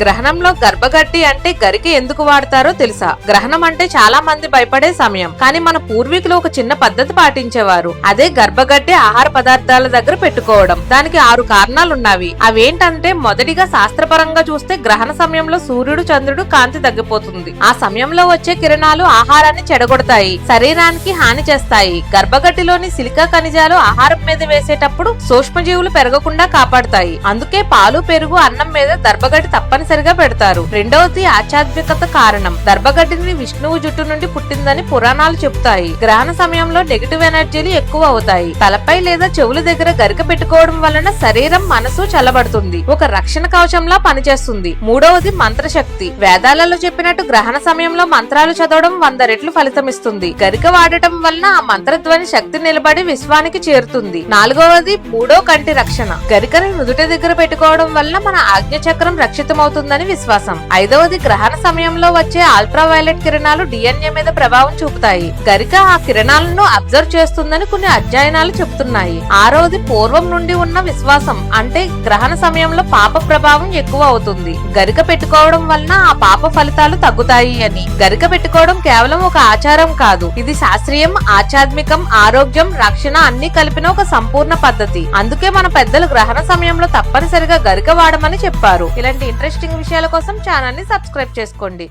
గ్రహణంలో గర్భగడ్డి అంటే గరిక ఎందుకు వాడతారో తెలుసా? గ్రహణం అంటే చాలా మంది భయపడే సమయం, కానీ మన పూర్వీకులు ఒక చిన్న పద్ధతి పాటించేవారు. అదే గర్భగడ్డి ఆహార పదార్థాల దగ్గర పెట్టుకోవడం. దానికి 6 కారణాలున్నవి. అవేంటంటే, మొదటిగా శాస్త్రపరంగా చూస్తే గ్రహణ సమయంలో సూర్యుడు చంద్రుడు కాంతి తగ్గిపోతుంది. ఆ సమయంలో వచ్చే కిరణాలు ఆహారాన్ని చెడగొడతాయి, శరీరానికి హాని చేస్తాయి. గర్భగడ్డిలోని సిలికా ఖనిజాలు ఆహారం మీద వేసేటప్పుడు సూక్ష్మజీవులు పెరగకుండా కాపాడతాయి. అందుకే పాలు, పెరుగు, అన్నం మీద దర్భగడ్డి తప్పనిసరిగా పెడతారు. రెండవది ఆధ్యాత్మికత కారణం. దర్భగడ్డిని విష్ణువు జుట్టు నుండి పుట్టిందని పురాణాలు చెబుతాయి. గ్రహణ సమయంలో నెగిటివ్ ఎనర్జీలు ఎక్కువ అవుతాయి. తలపై లేదా చెవుల దగ్గర గరిక పెట్టుకోవడం వలన శరీరం, మనసు చల్లబడుతుంది. ఒక రక్షణ కవచంలా పనిచేస్తుంది. మూడవది మంత్రశక్తి. వేదాలలో చెప్పినట్టు గ్రహణ సమయంలో మంత్రాలు చదవడం 100 రెట్లు ఫలితమిస్తుంది. గరిక వాడటం వలన ఆ మంత్రధ్వని శక్తి నిలబడి విశ్వానికి చేరుతుంది. నాలుగవది మూడో కంటి రక్షణ. గరికని నుదుటి దగ్గర పెట్టుకోవడం వల్ల మన ఆజ్ఞచక్రం రక్షితమవుతుందని విశ్వాసం. ఐదవది గ్రహణ సమయంలో వచ్చే అల్ట్రావైలెట్ కిరణాలు DNA మీద ప్రభావం చూపుతాయి. గరిక ఆ కిరణాలను అబ్జర్వ్ చేస్తుందని కొన్ని అధ్యయనాలు చెబుతున్నాయి. ఆరవది పూర్వం నుండి ఉన్న విశ్వాసం. అంటే గ్రహణ సమయంలో పాప ప్రభావం ఎక్కువ అవుతుంది. గరిక పెట్టుకోవడం వలన ఆ పాప ఫలితాలు తగ్గుతాయి అని. గరిక పెట్టుకోవడం కేవలం ఒక ఆచారం కాదు, ఇది శాస్త్రీయం, ఆధ్యాత్మికం, ఆరోగ్యం, రక్షణ అన్ని కలిపిన ఒక సంపూర్ణ పద్ధతి. అందుకే మన పెద్దలు గ్రహణ సమయంలో తప్పనిసరిగా గరిక వాడమని చెప్పారు. ఇలాంటి ఇంట్రెస్టింగ్ విషయాల కోసం ఛానల్ ని సబ్స్క్రైబ్ చేసుకోండి.